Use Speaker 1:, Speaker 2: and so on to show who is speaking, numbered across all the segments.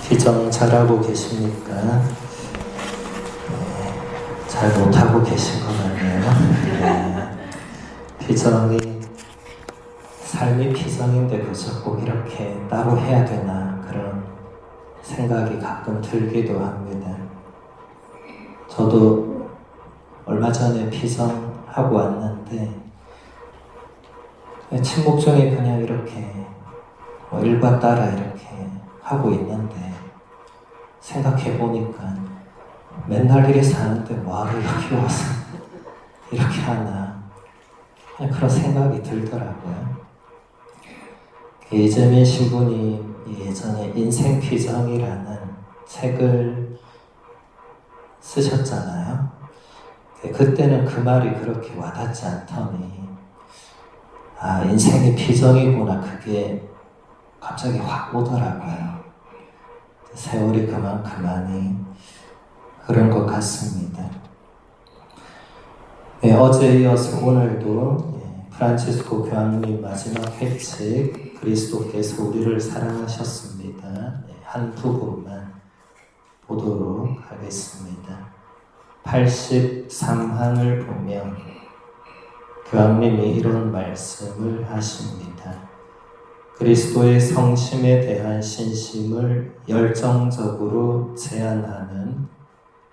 Speaker 1: 피정 잘하고 계십니까? 잘 못하고 계신 것 같네요. 피정이 삶이 피정인데 그저 꼭 이렇게 따로 해야 되나 그런 생각이 가끔 들기도 합니다. 저도 얼마 전에 피정하고 왔는데 침묵 중에 그냥 이렇게 일과 따라 이렇게 하고 있는데 생각해 보니까 맨날 이래 사는데 뭐하러 여기 와서 이렇게 하나 그냥 그런 생각이 들더라고요. 이재민 신부님 예전에 인생피정이라는 책을 쓰셨잖아요. 그때는 그 말이 그렇게 와닿지 않더니 인생이 피정이구나 그게 갑자기 확 오더라고요. 세월이 그만큼 많이 그런 것 같습니다. 어제 이어서 오늘도 프란치스코 교황님 마지막 회칙 그리스도께서 우리를 사랑하셨습니다. 한 부분만 보도록 하겠습니다. 83항을 보면 교황님이 이런 말씀을 하십니다. 그리스도의 성심에 대한 신심을 열정적으로 제안하는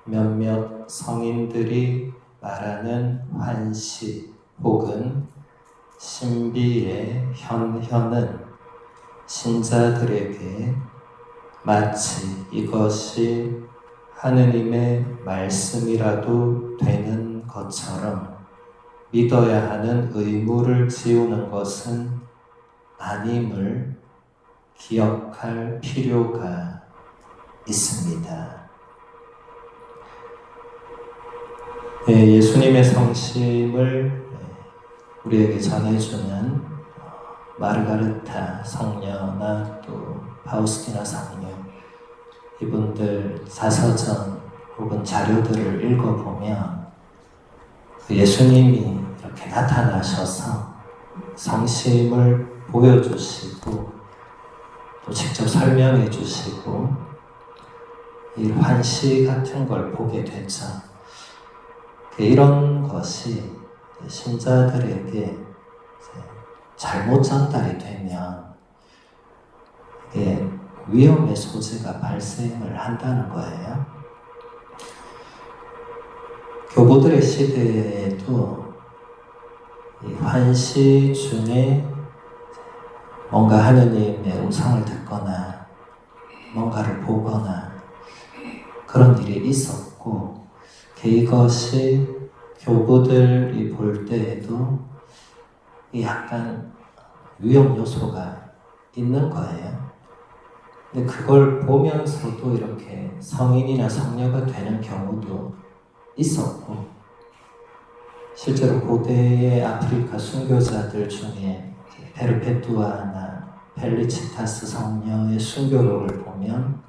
Speaker 1: 몇몇 성인들이 말하는 환시 혹은 신비의 현현은 신자들에게 마치 이것이 하느님의 말씀이라도 되는 것처럼 믿어야 하는 의무를 지우는 것은 아님을 기억할 필요가 있습니다. 예수님의 성심을 우리에게 전해주는 마르가르타 성녀나 또 파우스티나 성녀 이분들 사서전 혹은 자료들을 읽어보면 예수님이 이렇게 나타나셔서 성심을 보여주시고 또 직접 설명해 주시고 이 환시 같은 걸 보게 되죠. 이런 것이 신자들에게 잘못 전달이 되면 이게 위험의 소지가 발생을 한다는 거예요. 교부들의 시대에도 이 환시 중에 뭔가 하느님의 음성을 듣거나 뭔가를 보거나 그런 일이 있었고 이것이 교부들이 볼 때에도 약간 위험 요소가 있는 거예요. 근데 그걸 보면서도 이렇게 성인이나 성녀가 되는 경우도 있었고 실제로 고대의 아프리카 순교자들 중에 페르페투아나 펠리치타스 성녀의 순교록을 보면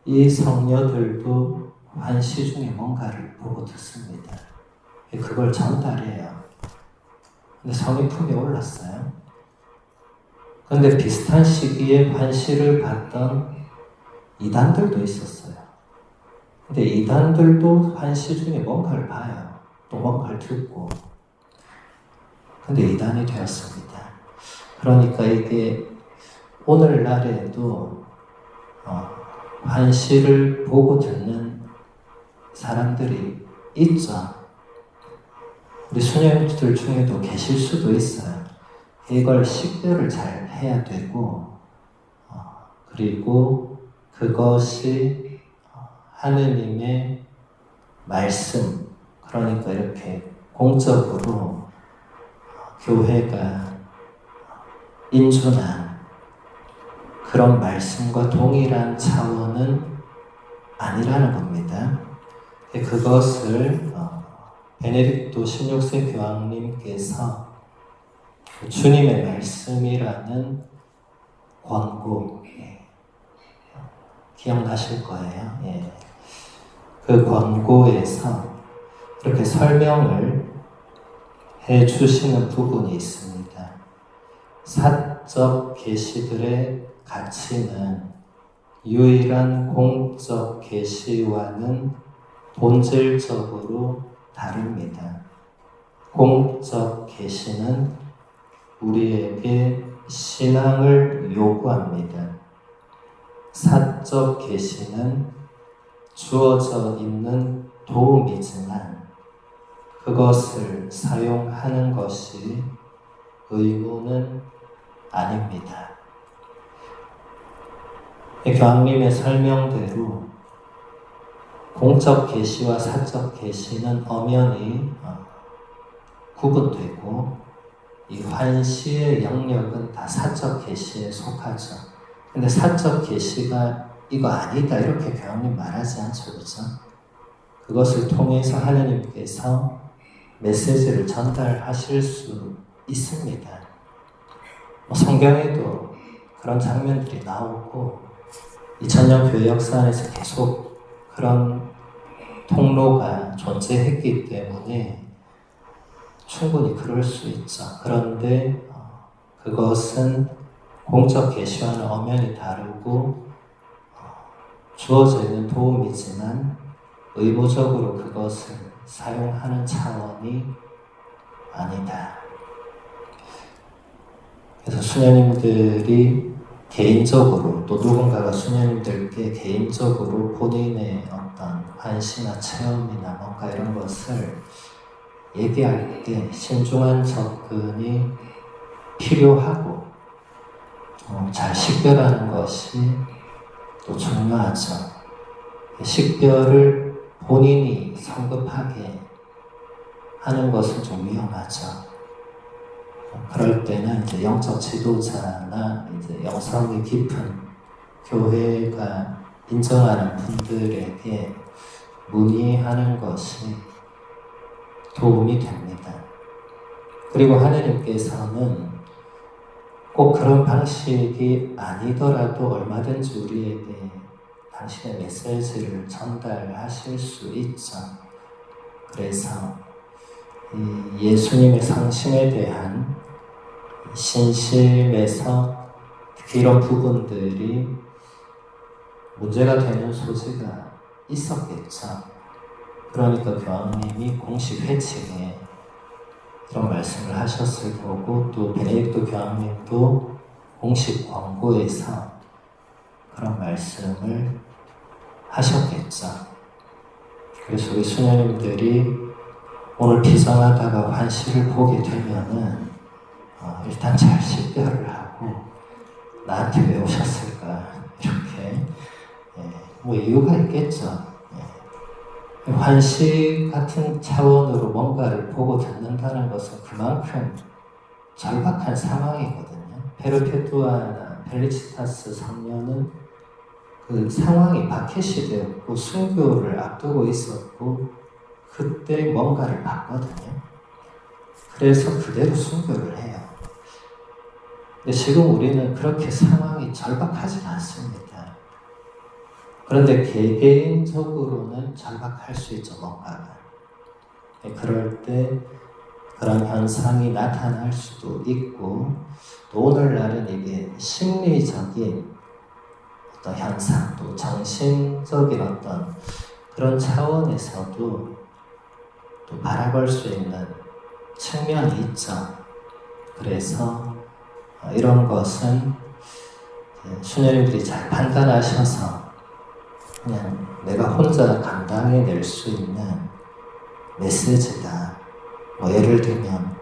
Speaker 1: 이 성녀들도 환시 중에 뭔가를 보고 듣습니다. 그걸 전달해요. 근데 성이 품에 올랐어요. 그런데 비슷한 시기에 환시를 봤던 이단들도 있었어요. 근데 이단들도 환시 중에 뭔가를 봐요. 또 뭔가를 듣고. 근데 이단이 되었습니다. 그러니까 이게 오늘날에도 환시를 보고 듣는 사람들이 있죠. 우리 수녀님들 중에도 계실 수도 있어요. 이걸 식별을 잘 해야 되고 그리고 그것이 하느님의 말씀 그러니까 이렇게 공적으로 교회가 인준한 그런 말씀과 동일한 차원은 아니라는 겁니다. 그것을 베네딕토 16세 교황님께서 주님의 말씀이라는 권고 기억나실 거예요. 그 권고에서 이렇게 설명을 해주시는 부분이 있습니다. 사적 계시들의 가치는 유일한 공적 계시와는 본질적으로 다릅니다. 공적 계시는 우리에게 신앙을 요구합니다. 사적 계시는 주어져 있는 도움이지만 그것을 사용하는 것이 의무는 아닙니다. 교황님의 설명대로 공적 계시와 사적 계시는 엄연히 구분되고 이 환시의 영역은 다 사적 계시에 속하죠. 근데 사적 계시가 이거 아니다 이렇게 교황님 말하지 않죠, 그죠? 그것을 통해서 하나님께서 메시지를 전달하실 수 있습니다. 성경에도 그런 장면들이 나오고 2000년 교회 역사 안에서 계속 그런 통로가 존재했기 때문에 충분히 그럴 수 있죠. 그런데 그것은 공적 계시와는 엄연히 다르고 주어져 있는 도움이지만 의무적으로 그것을 사용하는 차원이 아니다. 그래서 수녀님들이 개인적으로 또 누군가가 수녀님들께 개인적으로 본인의 어떤 관심이나 체험이나 뭔가 이런 것을 얘기할 때 신중한 접근이 필요하고 잘 식별하는 것이 또 중요하죠. 식별을 본인이 성급하게 하는 것은 좀 위험하죠. 그럴 때는 이제 영적 지도자나 이제 영성이 깊은 교회가 인정하는 분들에게 문의하는 것이 도움이 됩니다. 그리고 하나님께서는 꼭 그런 방식이 아니더라도 얼마든지 우리에게 당신의 메시지를 전달하실 수 있죠. 그래서 예수님의 성심에 대한 신심에서 특히 이런 부분들이 문제가 되는 소지가 있었겠죠. 그러니까 교황님이 공식 회칙에 이런 말씀을 하셨을 거고 또 베네딕토 교황님도 공식 권고에서 그런 말씀을 하셨겠죠. 그래서 우리 수녀님들이 오늘 비전하다가 환시를 보게 되면은 일단 잘 식별을 하고 나한테 왜 오셨을까 이렇게 뭐 이유가 있겠죠. 환시 같은 차원으로 뭔가를 보고 듣는다는 것은 그만큼 절박한 상황이거든요. 페르페투아나 펠리치타스 성녀는 그 상황이 박해시 되었고 순교를 앞두고 있었고 그때 뭔가를 봤거든요. 그래서 그대로 순교를 해요. 근데 지금 우리는 그렇게 상황이 절박하지 않습니다. 그런데 개개인적으로는 절박할 수 있죠, 뭔가가. 그럴 때 그런 현상이 나타날 수도 있고 또 오늘날은 이게 심리적인 어떤 현상 또 정신적인 어떤 그런 차원에서도 또 바라볼 수 있는 측면이 있죠. 그래서 이런 것은 수녀님들이 잘 판단하셔서 그냥 내가 혼자 감당해낼 수 있는 메시지다. 뭐 예를 들면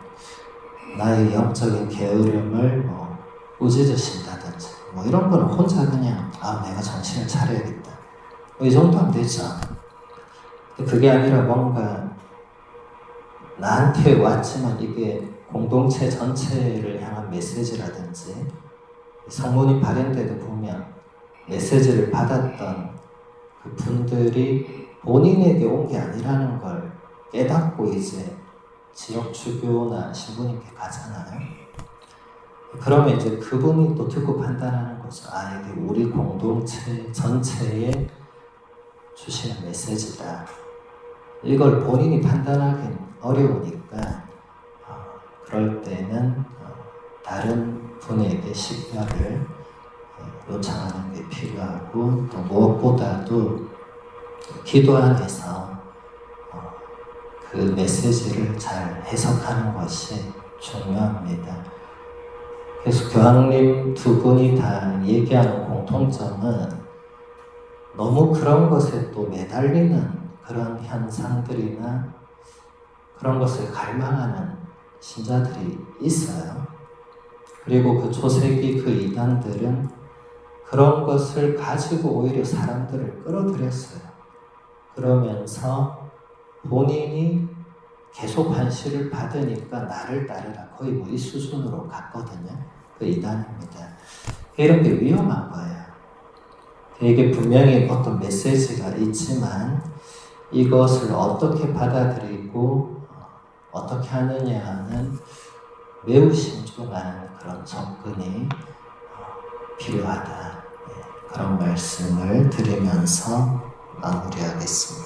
Speaker 1: 나의 영적인 게으름을 뭐 꾸짖으신다든지 뭐 이런 거는 혼자 그냥 내가 정신을 차려야겠다. 뭐 이 정도 하면 되죠. 그게 아니라 뭔가 나한테 왔지만 이게 공동체 전체를 향한 메시지라든지 성문이 발행돼도 보면 메시지를 받았던 그 분들이 본인에게 온 게 아니라는 걸 깨닫고 이제 지역 주교나 신부님께 가잖아요. 그러면 이제 그분이 또 듣고 판단하는 거죠. 이게 우리 공동체 전체에 주시는 메시지다. 이걸 본인이 판단하기는 어려우니까 그럴 때는 다른 분에게 식별을 요청하는 게 필요하고 중요하고 또 무엇보다도 기도 안에서 그 메시지를 잘 해석하는 것이 중요합니다. 그래서 교황님 두 분이 다 얘기하는 공통점은 너무 그런 것에 또 매달리는 그런 현상들이나 그런 것을 갈망하는 신자들이 있어요. 그리고 그 초세기 그 이단들은 그런 것을 가지고 오히려 사람들을 끌어들였어요. 그러면서 본인이 계속 환시를 받으니까 나를 따르라, 거의 뭐 이 수준으로 갔거든요. 그 이단입니다. 이런 게 위험한 거예요. 이게 분명히 어떤 메시지가 있지만 이것을 어떻게 받아들이고 어떻게 하느냐는 매우 신중한 그런 접근이 필요하다. 그런 말씀을 드리면서 마무리하겠습니다.